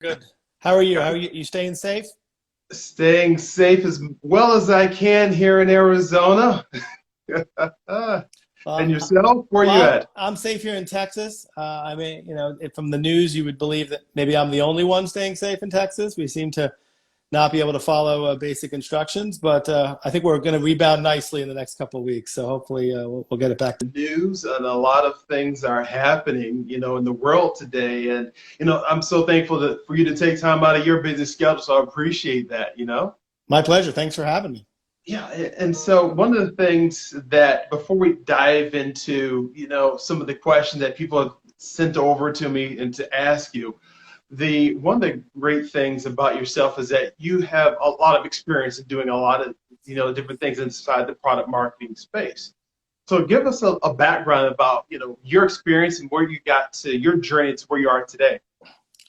Good. How are you? How are you? You staying safe? Staying safe as well as I can here in Arizona. And Well, yourself? Where are you well, at? I'm safe here in Texas. I mean, from the news, you would believe that maybe I'm the only one staying safe in Texas. We seem to not be able to follow basic instructions, but I think we're going to rebound nicely in the next couple of weeks. So hopefully, we'll get it back. News and a lot of things are happening, in the world today. And, I'm so thankful that for you to take time out of your busy schedule. So I appreciate that. My pleasure. Thanks for having me. Yeah, and so one of the things that before we dive into, some of the questions that people have sent over to me and to ask you, the one of the great things about yourself is that you have a lot of experience in doing a lot of, different things inside the product marketing space. So give us a background about, your experience and where you got to your journey to where you are today.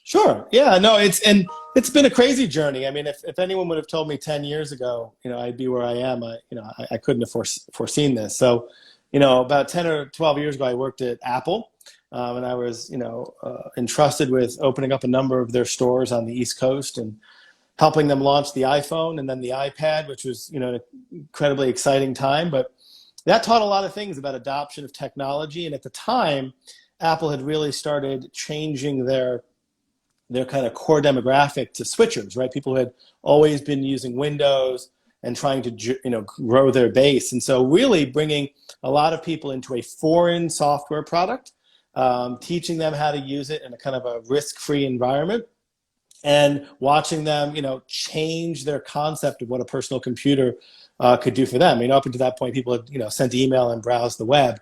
Sure. Yeah, no, it's been a crazy journey. I mean, if anyone would have told me 10 years ago, I'd be where I am, I couldn't have foreseen this. So, about 10 or 12 years ago, I worked at Apple, and I was, entrusted with opening up a number of their stores on the East Coast and helping them launch the iPhone and then the iPad, which was, an incredibly exciting time. But that taught a lot of things about adoption of technology. And at the time, Apple had really started changing their kind of core demographic to switchers, right? People who had always been using Windows and trying to, grow their base. And so really bringing a lot of people into a foreign software product, teaching them how to use it in a kind of a risk-free environment and watching them, change their concept of what a personal computer could do for them. Up until that point, people had, sent email and browsed the web.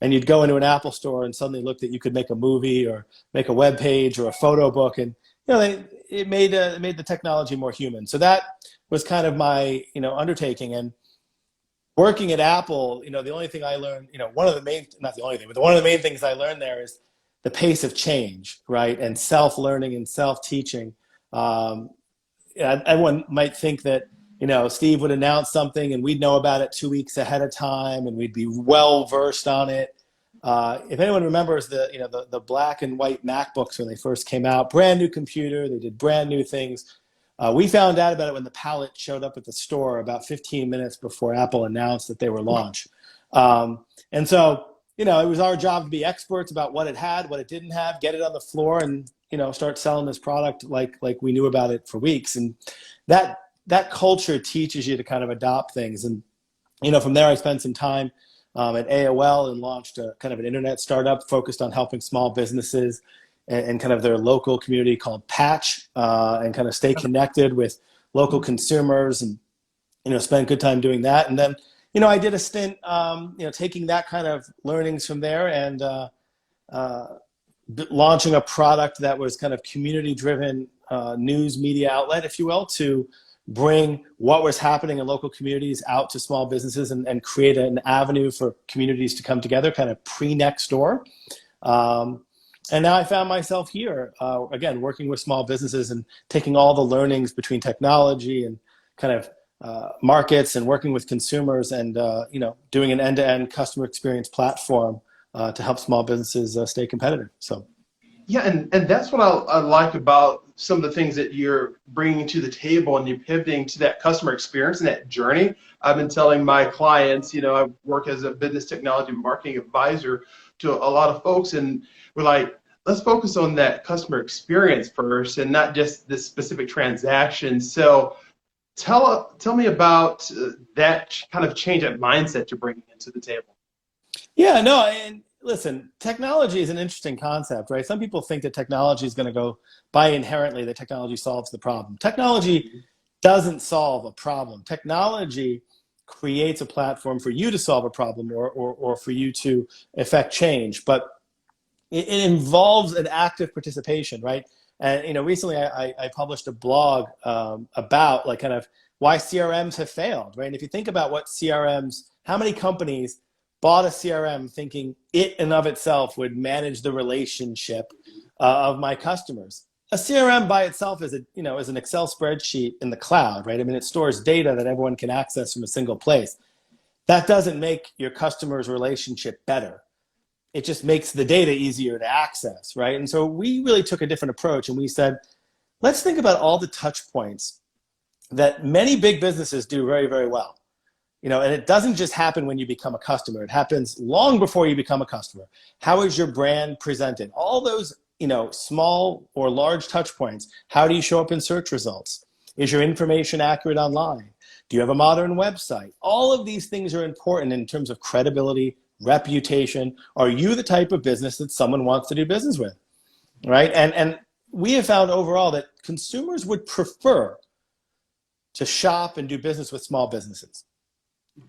And you'd go into an Apple store and suddenly look that you could make a movie or make a web page or a photo book, and it made the technology more human. So that was kind of my undertaking. And working at Apple, the only thing I learned, one of the main, not the only thing, but one of the main things I learned there is the pace of change, right, and self-learning and self-teaching. Everyone might think that Steve would announce something and we'd know about it 2 weeks ahead of time and we'd be well versed on it. If anyone remembers the black and white MacBooks when they first came out, brand new computer, they did brand new things. We found out about it when the pallet showed up at the store about 15 minutes before Apple announced that they were launched. And so, it was our job to be experts about what it had, what it didn't have, get it on the floor and, start selling this product like we knew about it for weeks. And that culture teaches you to kind of adopt things. And, from there, I spent some time at AOL and launched a kind of an internet startup focused on helping small businesses and kind of their local community called Patch, and kind of stay connected with local consumers and, spend good time doing that. And then, I did a stint, taking that kind of learnings from there and launching a product that was kind of community-driven news media outlet, if you will, to bring what was happening in local communities out to small businesses and create an avenue for communities to come together, kind of pre-next door. And now I found myself here, again, working with small businesses and taking all the learnings between technology and kind of markets and working with consumers and, doing an end-to-end customer experience platform to help small businesses stay competitive. So. Yeah, and that's what I like about some of the things that you're bringing to the table and you're pivoting to that customer experience and that journey. I've been telling my clients, I work as a business technology marketing advisor to a lot of folks, and we're like, let's focus on that customer experience first and not just this specific transaction. So tell me about that kind of change, that mindset you're bringing into the table. Yeah, no, and listen, technology is an interesting concept, right? Some people think that technology is going to go by inherently, that technology solves the problem. Technology doesn't solve a problem. Technology creates a platform for you to solve a problem or for you to effect change, but it involves an active participation, right? And recently I published a blog about like kind of why CRMs have failed, right? And if you think about what CRMs, how many companies bought a CRM thinking it and of itself would manage the relationship of my customers. A CRM by itself is is an Excel spreadsheet in the cloud, right? I mean, it stores data that everyone can access from a single place. That doesn't make your customer's relationship better. It just makes the data easier to access, right? And so we really took a different approach and we said, let's think about all the touch points that many big businesses do very, very well. And it doesn't just happen when you become a customer. It happens long before you become a customer. How is your brand presented? All those, small or large touch points. How do you show up in search results? Is your information accurate online? Do you have a modern website? All of these things are important in terms of credibility, reputation. Are you the type of business that someone wants to do business with, right? And we have found overall that consumers would prefer to shop and do business with small businesses.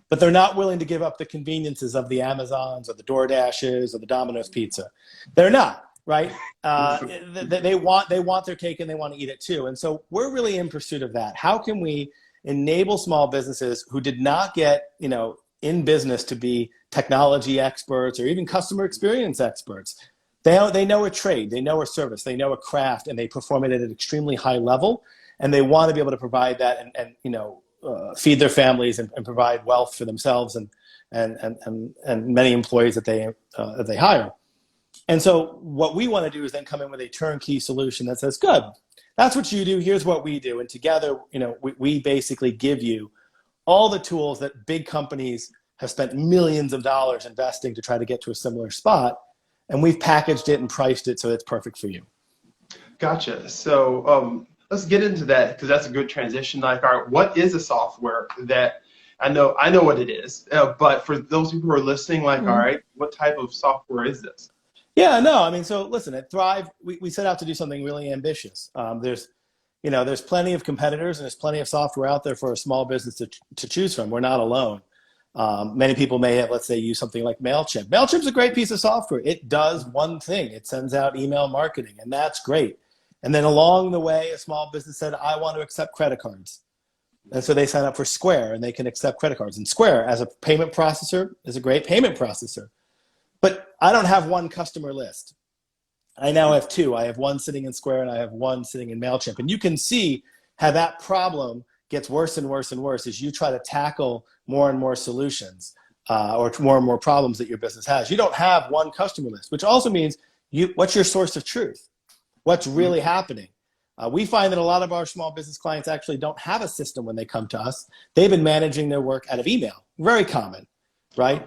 But they're not willing to give up the conveniences of the Amazons or the DoorDashes or the Domino's Pizza. They're not, right? They want their cake and they want to eat it too. And so we're really in pursuit of that. How can we enable small businesses who did not get, in business to be technology experts or even customer experience experts? They know a trade, they know a service, they know a craft, and they perform it at an extremely high level. And they want to be able to provide that and feed their families and provide wealth for themselves and many employees that they hire. And so what we want to do is then come in with a turnkey solution that says, good, that's what you do, here's what we do. And together, we basically give you all the tools that big companies have spent millions of dollars investing to try to get to a similar spot. And we've packaged it and priced it so it's perfect for you. Gotcha. So let's get into that, because that's a good transition. Like, all right, what is a software that I know what it is, but for those people who are listening, like, all right, what type of software is this? Yeah, no, I mean, so listen, at Thryv, we set out to do something really ambitious. There's plenty of competitors and there's plenty of software out there for a small business to choose from. We're not alone. Many people may have, let's say, use something like MailChimp. MailChimp's a great piece of software. It does one thing. It sends out email marketing, and that's great. And then along the way, a small business said, I want to accept credit cards. And so they sign up for Square, and they can accept credit cards. And Square, as a payment processor, is a great payment processor. But I don't have one customer list. I now have two. I have one sitting in Square, and I have one sitting in MailChimp. And you can see how that problem gets worse and worse and worse as you try to tackle more and more solutions or more and more problems that your business has. You don't have one customer list, which also means what's your source of truth? What's really happening? We find that a lot of our small business clients actually don't have a system when they come to us. They've been managing their work out of email. Very common, right?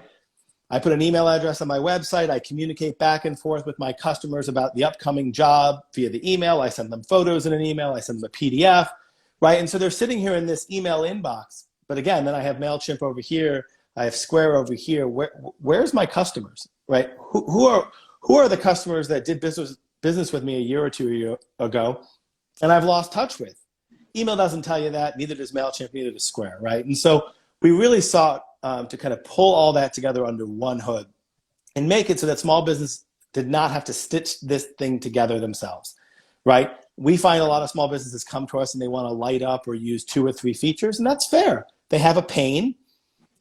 I put an email address on my website. I communicate back and forth with my customers about the upcoming job via the email. I send them photos in an email. I send them a PDF, right? And so they're sitting here in this email inbox. But again, then I have MailChimp over here. I have Square over here. Where's my customers, right? Who are the customers that did business with me a year or two ago, and I've lost touch with? Email doesn't tell you that, neither does MailChimp, neither does Square, right? And so we really sought to kind of pull all that together under one hood and make it so that small business did not have to stitch this thing together themselves, right? We find a lot of small businesses come to us and they want to light up or use 2 or 3 features, and that's fair. They have a pain.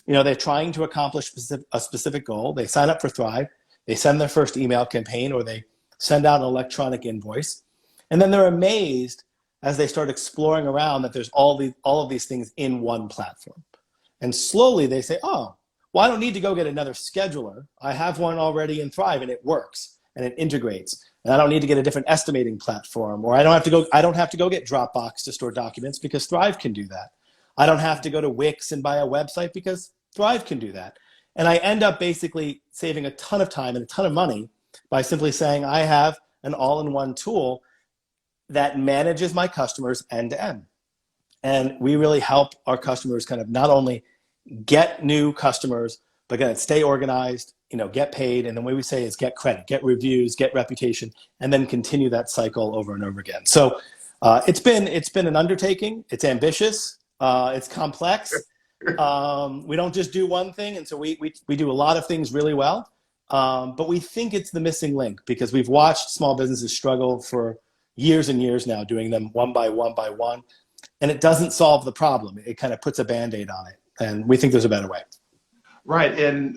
They're trying to accomplish a specific goal. They sign up for Thryv. They send their first email campaign, or they send out an electronic invoice. And then they're amazed as they start exploring around that there's all of these things in one platform. And slowly they say, oh, well, I don't need to go get another scheduler. I have one already in Thryv, and it works and it integrates. And I don't need to get a different estimating platform, or I don't have to go get Dropbox to store documents because Thryv can do that. I don't have to go to Wix and buy a website because Thryv can do that. And I end up basically saving a ton of time and a ton of money by simply saying I have an all-in-one tool that manages my customers end to end. And we really help our customers kind of not only get new customers, but kind of stay organized, get paid. And the way we say is get credit, get reviews, get reputation, and then continue that cycle over and over again. So it's been an undertaking. It's ambitious. It's complex. We don't just do one thing. And so we do a lot of things really well. But we think it's the missing link because we've watched small businesses struggle for years and years now, doing them one by one by one. And it doesn't solve the problem. It kind of puts a Band-Aid on it. And we think there's a better way. Right. And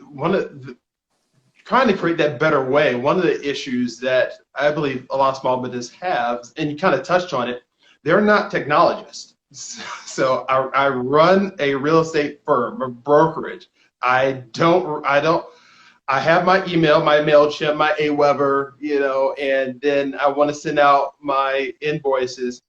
trying to create that better way, one of the issues that I believe a lot of small businesses have, and you kind of touched on it, they're not technologists. So I run a real estate firm, a brokerage. I have my email, my MailChimp, my Aweber, and then I want to send out my invoices.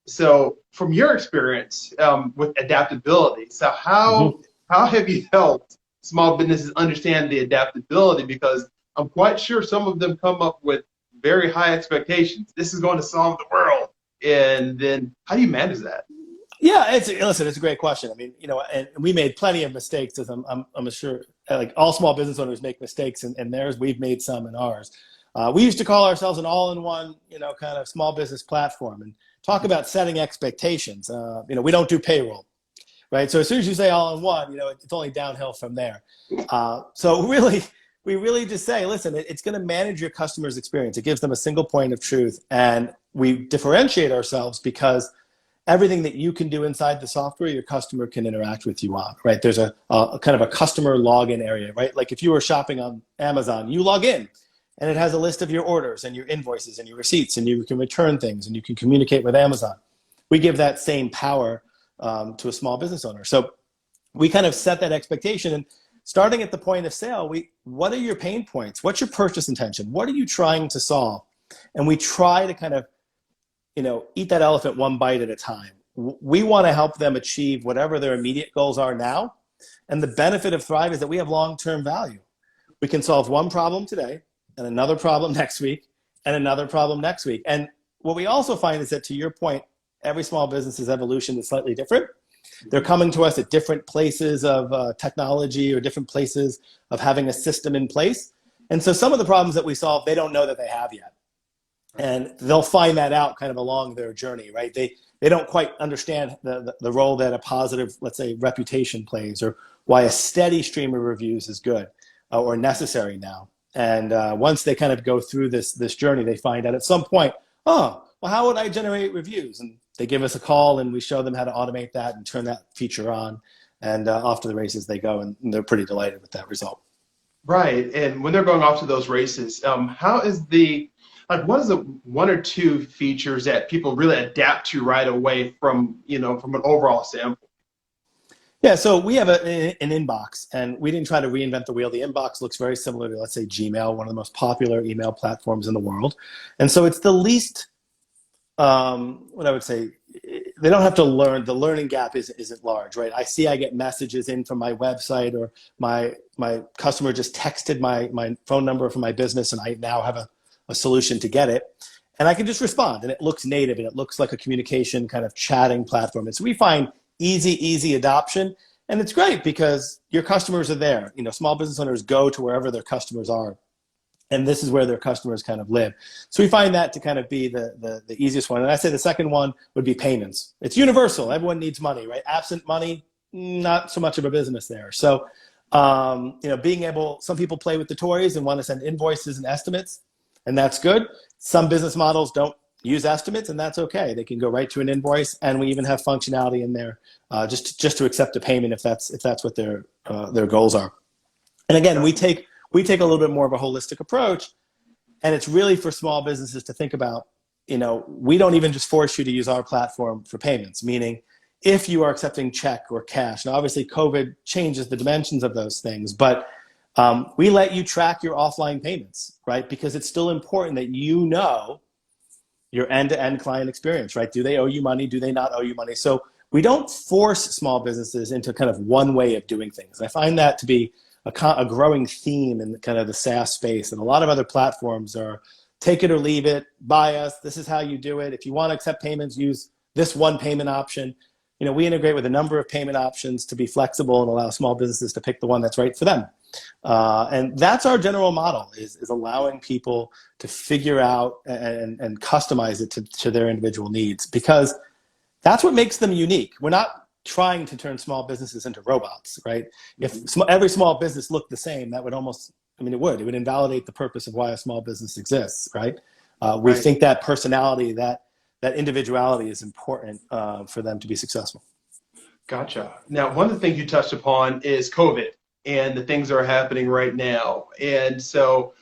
So from your experience with adaptability, so how have you helped small businesses understand the adaptability? Because I'm quite sure some of them come up with very high expectations. This is going to solve the world. And then how do you manage that? Yeah, listen, it's a great question. I mean, and we made plenty of mistakes, as I'm sure, like all small business owners make mistakes in theirs. We've made some in ours. We used to call ourselves an all-in-one, kind of small business platform, and talk about setting expectations. We don't do payroll, right? So as soon as you say all-in-one, it's only downhill from there. So really, we really just say, listen, it's going to manage your customer's experience. It gives them a single point of truth, and we differentiate ourselves because everything that you can do inside the software, your customer can interact with you on, right? There's a kind of a customer login area, right? Like if you were shopping on Amazon, you log in and it has a list of your orders and your invoices and your receipts, and you can return things and you can communicate with Amazon. We give that same power to a small business owner. So we kind of set that expectation, and starting at the point of sale, what are your pain points? What's your purchase intention? What are you trying to solve? And we try to kind of eat that elephant one bite at a time. We want to help them achieve whatever their immediate goals are now. And the benefit of Thryv is that we have long-term value. We can solve one problem today and another problem next week and another problem next week. And what we also find is that, to your point, every small business's evolution is slightly different. They're coming to us at different places of technology or different places of having a system in place. And so some of the problems that we solve, they don't know that they have yet. And they'll find that out kind of along their journey, right? They don't quite understand the role that a positive, let's say, reputation plays, or why a steady stream of reviews is good or necessary now. And once they kind of go through this journey, they find out at some point, oh, well, how would I generate reviews? And they give us a call, and we show them how to automate that and turn that feature on. And off to the races they go, and they're pretty delighted with that result. Right. And when they're going off to those races, what is the one or two features that people really adapt to right away from an overall standpoint? Yeah, so we have an inbox, and we didn't try to reinvent the wheel. The inbox looks very similar to, let's say, Gmail, one of the most popular email platforms in the world. And so it's the least, what I would say, they don't have to learn. The learning gap isn't large, right? I get messages in from my website, or my customer just texted my phone number for my business, and I now have a solution to get it. And I can just respond, and it looks native, and it looks like a communication kind of chatting platform. And so we find easy adoption. And it's great because your customers are there. Small business owners go to wherever their customers are. And this is where their customers kind of live. So we find that to kind of be the easiest one. And I say the second one would be payments. It's universal. Everyone needs money, right? Absent money, not so much of a business there. So, being able, some people play with the toys and want to send invoices and estimates, and that's good. Some business models don't use estimates, and that's okay. They can go right to an invoice, and we even have functionality in there just to accept a payment if that's what their goals are. And again, we take a little bit more of a holistic approach, and it's really for small businesses to think about. We don't even just force you to use our platform for payments, meaning if you are accepting check or cash. Now, obviously, COVID changes the dimensions of those things, but we let you track your offline payments, right? Because it's still important that your end-to-end client experience, right? Do they owe you money? Do they not owe you money? So we don't force small businesses into kind of one way of doing things. I find that to be a growing theme in kind of the SaaS space. And a lot of other platforms are take it or leave it, buy us, this is how you do it. If you want to accept payments, use this one payment option. We integrate with a number of payment options to be flexible and allow small businesses to pick the one that's right for them. And that's our general model, is allowing people to figure out and customize it to their individual needs, because that's what makes them unique. We're not trying to turn small businesses into robots, right? If every small business looked the same, that would it would invalidate the purpose of why a small business exists, right? We think that personality, that individuality is important for them to be successful. Gotcha. Now, one of the things you touched upon is COVID and the things that are happening right now. And so,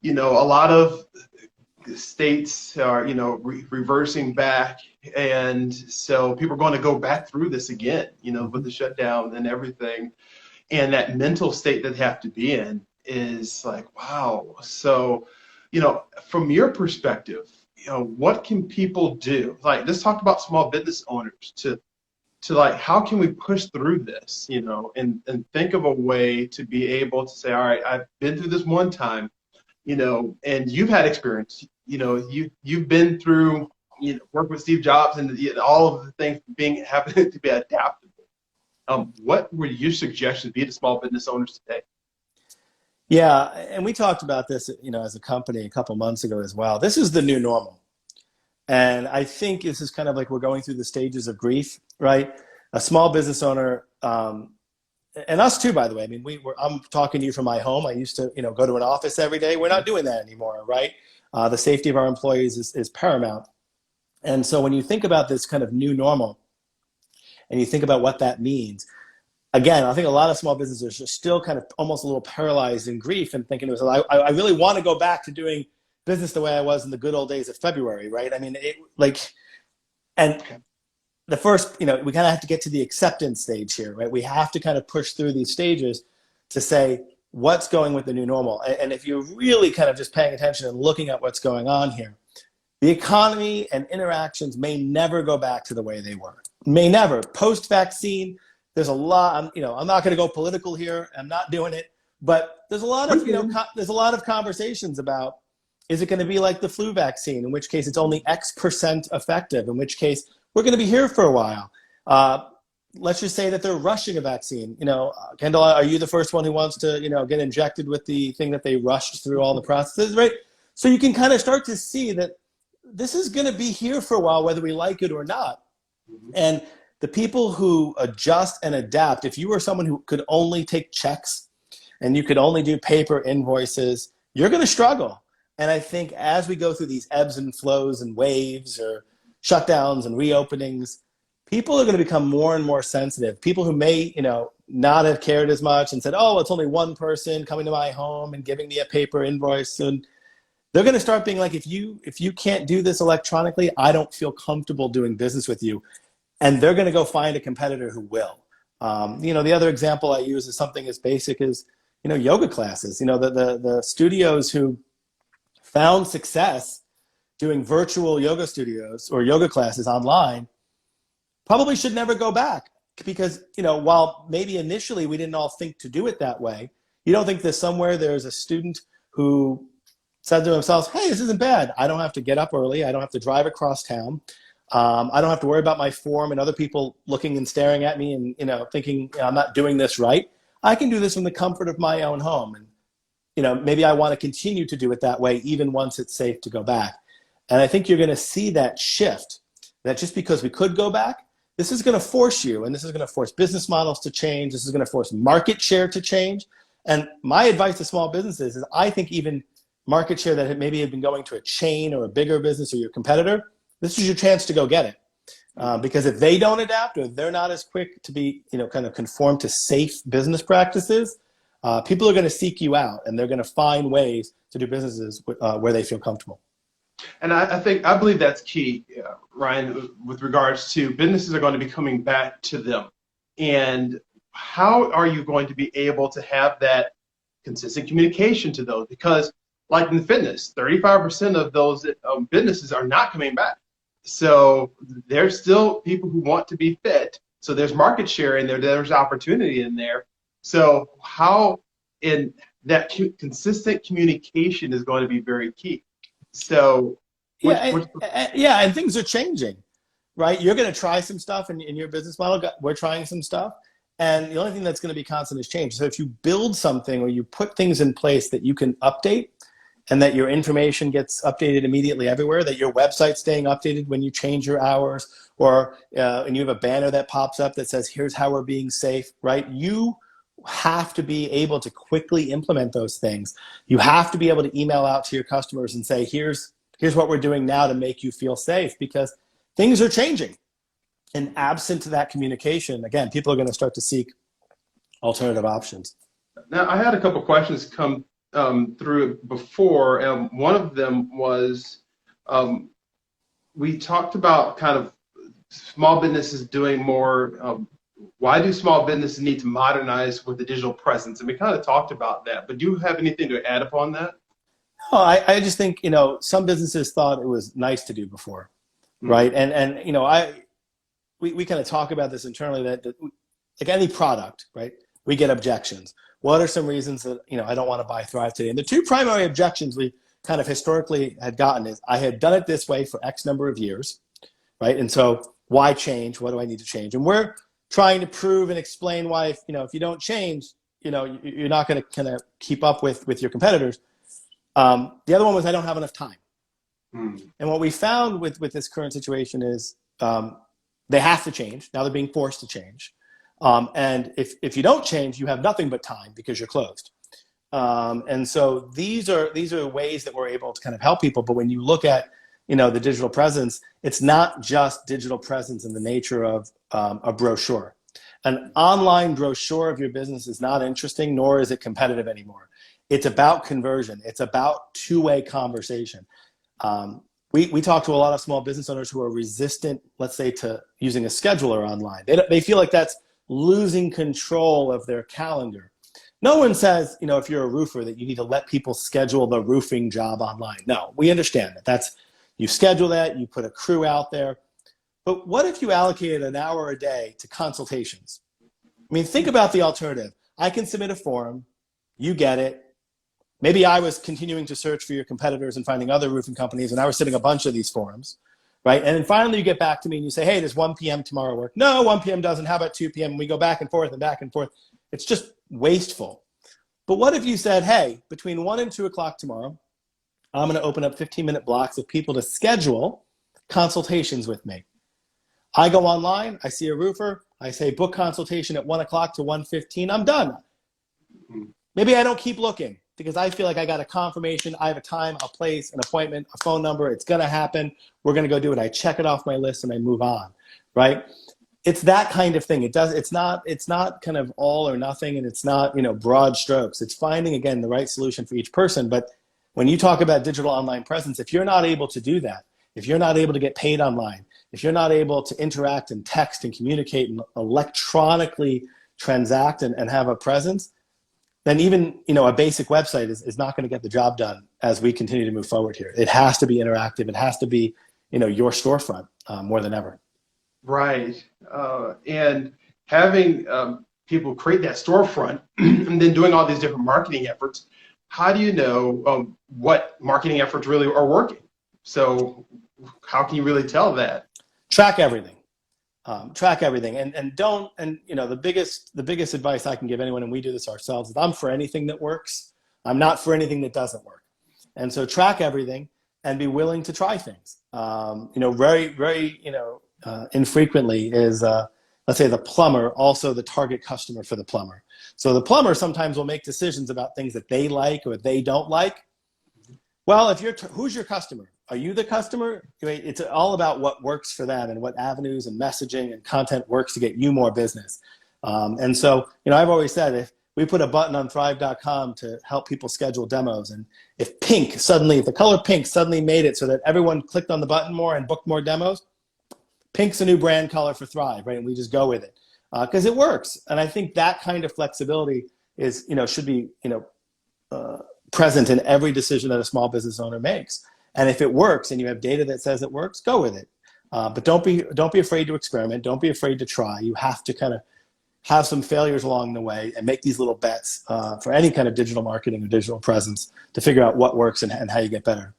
a lot of states are, reversing back. And so people are going to go back through this again, with the shutdown and everything. And that mental state that they have to be in is like, wow. So, from your perspective, what can people do? Like, let's talk about small business owners to like, how can we push through this, and think of a way to be able to say, all right, I've been through this one time, and you've had experience, you've been through, work with Steve Jobs and all of the things having to be adaptable. What would your suggestions be to small business owners today? Yeah, and we talked about this, as a company a couple months ago as well. This is the new normal. And I think this is kind of like we're going through the stages of grief, right? A small business owner, and us too, by the way. I mean, I'm talking to you from my home. I used to, go to an office every day. We're not doing that anymore, right? The safety of our employees is paramount. And so when you think about this kind of new normal and you think about what that means, again, I think a lot of small businesses are still kind of almost a little paralyzed in grief and thinking, I really want to go back to doing business the way I was in the good old days of February, right? I mean, and the first, we kind of have to get to the acceptance stage here, right? We have to kind of push through these stages to say, what's going with the new normal? And if you're really kind of just paying attention and looking at what's going on here, the economy and interactions may never go back to the way they were. May never. Post-vaccine, there's a lot, I'm not going to go political here. I'm not doing it, but there's a lot of, there's a lot of conversations about, is it going to be like the flu vaccine, in which case it's only X% effective, in which case we're going to be here for a while. Let's just say that they're rushing a vaccine. Kendall, are you the first one who wants to, get injected with the thing that they rushed through all the processes, right? So you can kind of start to see that this is going to be here for a while, whether we like it or not. And the people who adjust and adapt, if you were someone who could only take checks and you could only do paper invoices, you're going to struggle. And I think as we go through these ebbs and flows and waves or shutdowns and reopenings, people are going to become more and more sensitive. People who may, not have cared as much and said, oh, it's only one person coming to my home and giving me a paper invoice. And they're going to start being like, if you can't do this electronically, I don't feel comfortable doing business with you. And they're going to go find a competitor who will. The other example I use is something as basic as, yoga classes. The studios who found success doing virtual yoga studios or yoga classes online probably should never go back, because, while maybe initially we didn't all think to do it that way, you don't think that somewhere there's a student who said to themselves, hey, this isn't bad. I don't have to get up early. I don't have to drive across town. I don't have to worry about my form and other people looking and staring at me and, thinking I'm not doing this right. I can do this from the comfort of my own home. And, maybe I want to continue to do it that way, even once it's safe to go back. And I think you're going to see that shift, that just because we could go back, this is going to force you, and this is going to force business models to change. This is going to force market share to change. And my advice to small businesses is I think even market share that maybe had been going to a chain or a bigger business or your competitor, this is your chance to go get it. Because if they don't adapt or they're not as quick to be, kind of conform to safe business practices, people are going to seek you out and they're going to find ways to do businesses where they feel comfortable. And I believe that's key, Ryan, with regards to businesses are going to be coming back to them. And how are you going to be able to have that consistent communication to those? Because like in fitness, 35% of those businesses are not coming back. So there's still people who want to be fit. So there's market share in there. There's opportunity in there. So how in that consistent communication is going to be very key. So and things are changing, right? You're going to try some stuff in your business model. We're trying some stuff. And the only thing that's going to be constant is change. So if you build something or you put things in place that you can update and that your information gets updated immediately everywhere, that your website's staying updated when you change your hours, or and you have a banner that pops up that says, here's how we're being safe, right? You have to be able to quickly implement those things. You have to be able to email out to your customers and say, here's what we're doing now to make you feel safe, because things are changing. And absent to that communication, again, people are going to start to seek alternative options. Now, I had a couple questions come through before, and one of them was we talked about kind of small businesses doing more. Why do small businesses need to modernize with the digital presence? And we kind of talked about that, but do you have anything to add upon that? Oh, I just think, some businesses thought it was nice to do before, right? And we kind of talk about this internally that like any product, right? We get objections. What are some reasons that, I don't want to buy Thryv today? And the two primary objections we kind of historically had gotten is I had done it this way for X number of years, right? And so why change? What do I need to change? And we're trying to prove and explain why, if you don't change, you're not going to kind of keep up with your competitors. The other one was I don't have enough time. And what we found with this current situation is they have to change. Now they're being forced to change. And if you don't change, you have nothing but time because you're closed. And so these are ways that we're able to kind of help people. But when you look at, the digital presence, it's not just digital presence in the nature of a brochure. An online brochure of your business is not interesting, nor is it competitive anymore. It's about conversion. It's about two-way conversation. We talk to a lot of small business owners who are resistant, let's say, to using a scheduler online. They feel like that's losing control of their calendar. No one says, if you're a roofer, that you need to let people schedule the roofing job online. No, we understand that. You schedule that, you put a crew out there. But what if you allocated an hour a day to consultations? I mean, think about the alternative. I can submit a form, you get it. Maybe I was continuing to search for your competitors and finding other roofing companies, and I was sending a bunch of these forms, right? And then finally you get back to me and you say, hey, does 1 p.m. tomorrow work? No, 1 p.m. doesn't. How about 2 p.m.? And we go back and forth and back and forth. It's just wasteful. But what if you said, hey, between 1 and 2 o'clock tomorrow, I'm going to open up 15-minute blocks of people to schedule consultations with me. I go online, I see a roofer, I say book consultation at 1 o'clock to 1:15, I'm done. Maybe I don't keep looking because I feel like I got a confirmation, I have a time, a place, an appointment, a phone number, it's going to happen, we're going to go do it. I check it off my list and I move on, right? It's that kind of thing. It's not kind of all or nothing, and it's not, broad strokes. It's finding, again, the right solution for each person. But when you talk about digital online presence, if you're not able to do that, if you're not able to get paid online, if you're not able to interact and text and communicate and electronically transact and have a presence, then even a basic website is not going to get the job done as we continue to move forward here. It has to be interactive. It has to be your storefront more than ever. Right. And having people create that storefront and then doing all these different marketing efforts, how do you know what marketing efforts really are working? So how can you really tell that? Track everything. Track everything. And don't, the biggest advice I can give anyone, and we do this ourselves, is I'm for anything that works. I'm not for anything that doesn't work. And so track everything and be willing to try things. Very, very, infrequently is, let's say, the plumber also the target customer for the plumber. So the plumber sometimes will make decisions about things that they like or they don't like. Well, who's your customer? Are you the customer? It's all about what works for them and what avenues and messaging and content works to get you more business. And so, I've always said if we put a button on Thryv.com to help people schedule demos, and if the color pink suddenly made it so that everyone clicked on the button more and booked more demos, pink's a new brand color for Thryv, right? And we just go with it because it works. And I think that kind of flexibility is, should be, present in every decision that a small business owner makes. And if it works and you have data that says it works, go with it. But don't be afraid to experiment. Don't be afraid to try. You have to kind of have some failures along the way and make these little bets for any kind of digital marketing or digital presence to figure out what works and how you get better.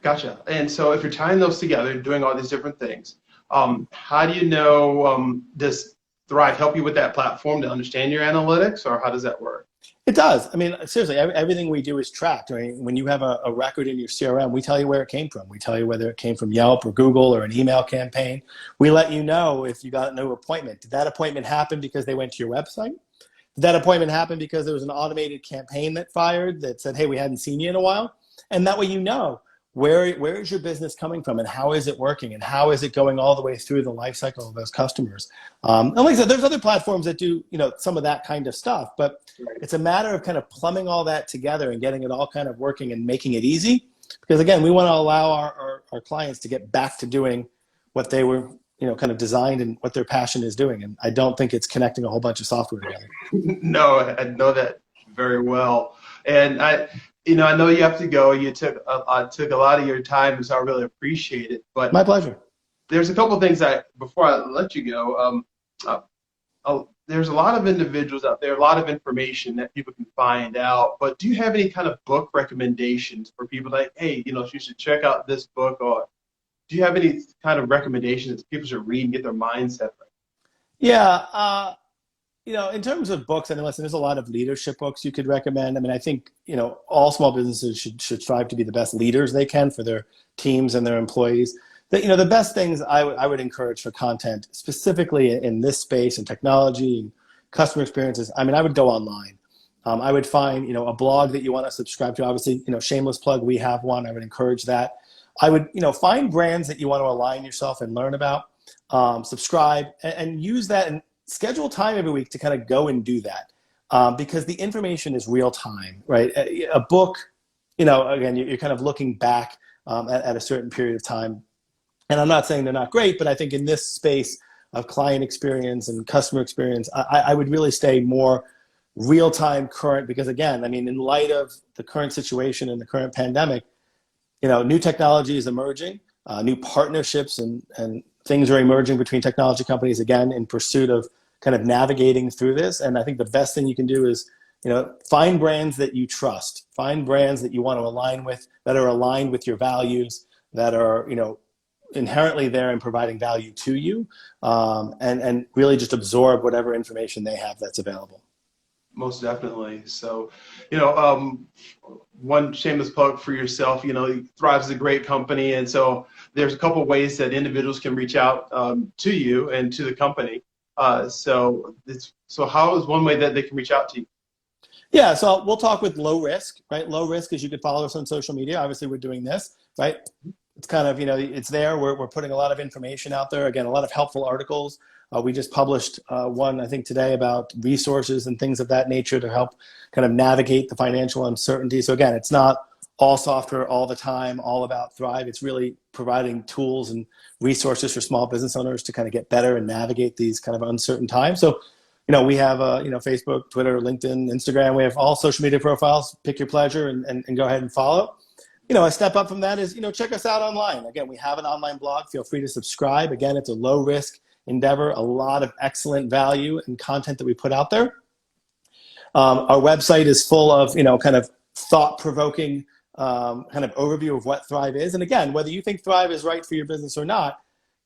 Gotcha. And so if you're tying those together, doing all these different things, how do you know, does Thryv help you with that platform to understand your analytics, or how does that work? It does. I mean, seriously, everything we do is tracked. I mean, when you have a record in your CRM, we tell you where it came from. We tell you whether it came from Yelp or Google or an email campaign. We let you know if you got a new appointment. Did that appointment happen because they went to your website? Did that appointment happen because there was an automated campaign that fired that said, hey, we hadn't seen you in a while? And that way you know where is your business coming from and how is it working and how is it going all the way through the life cycle of those customers. And like I said, there's other platforms that do some of that kind of stuff, but it's a matter of kind of plumbing all that together and getting it all kind of working and making it easy. Because again, we want to allow our clients to get back to doing what they were kind of designed and what their passion is doing. And I don't think it's connecting a whole bunch of software together. No, I know that very well. And I know you have to go. You took a lot of your time, and so I really appreciate it. But My pleasure. there's a couple of things before I let you go. Uh, there's a lot of individuals out there, a lot of information that people can find out. But do you have any kind of book recommendations for people like, hey, you should check out this book, or do you have any kind of recommendations that people should read and get their mindset right? Yeah. In terms of books, I mean, listen, there's a lot of leadership books you could recommend. I mean, I think, all small businesses should strive to be the best leaders they can for their teams and their employees. The best things I would encourage for content, specifically in this space and technology and customer experiences, I mean, I would go online. I would find, a blog that you want to subscribe to. Obviously, shameless plug, we have one. I would encourage that. I would, find brands that you want to align yourself and learn about, subscribe, and use that and schedule time every week to kind of go and do that, because the information is real time, right? A book, again, you're kind of looking back at a certain period of time. And I'm not saying they're not great, but I think in this space of client experience and customer experience, I would really stay more real time current, because again, I mean, in light of the current situation and the current pandemic, new technology is emerging, new partnerships and things are emerging between technology companies, again, in pursuit of kind of navigating through this. And I think the best thing you can do is, find brands that you trust, find brands that you want to align with, that are aligned with your values, that are, inherently there and providing value to you, and really just absorb whatever information they have that's available. Most definitely. So, one shameless plug for yourself, Thryv is a great company. And so there's a couple of ways that individuals can reach out to you and to the company. So how is one way that they can reach out to you? Yeah, so we'll talk with low risk, right? Low risk is you could follow us on social media. Obviously, we're doing this, right? It's kind of, it's there. We're putting a lot of information out there. Again, a lot of helpful articles. We just published one, I think, today about resources and things of that nature to help kind of navigate the financial uncertainty. So again, it's not all software all the time, all about Thryv. It's really providing tools and resources for small business owners to kind of get better and navigate these kind of uncertain times. So, we have, Facebook, Twitter, LinkedIn, Instagram. We have all social media profiles. Pick your pleasure and go ahead and follow. A step up from that is, check us out online. Again, we have an online blog. Feel free to subscribe. Again, it's a low risk endeavor, a lot of excellent value and content that we put out there. Our website is full of, kind of thought-provoking kind of overview of what Thryv is. And again, whether you think Thryv is right for your business or not,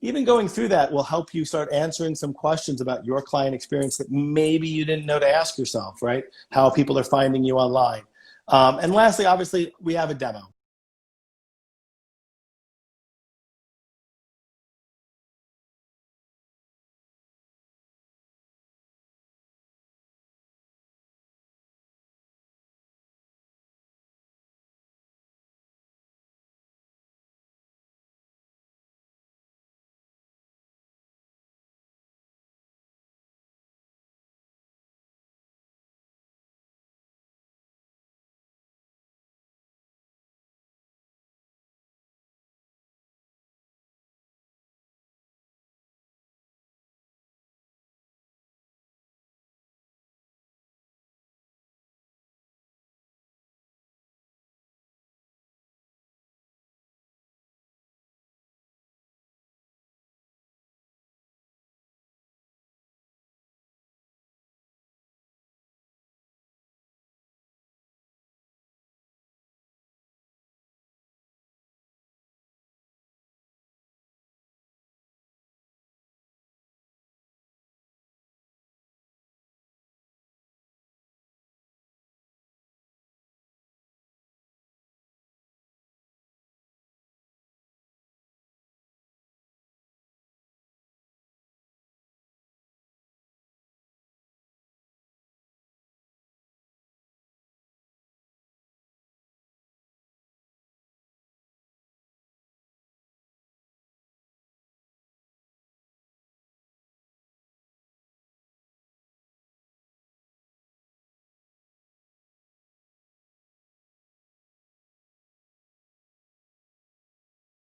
even going through that will help you start answering some questions about your client experience that maybe you didn't know to ask yourself, right? How people are finding you online. And lastly, obviously, we have a demo.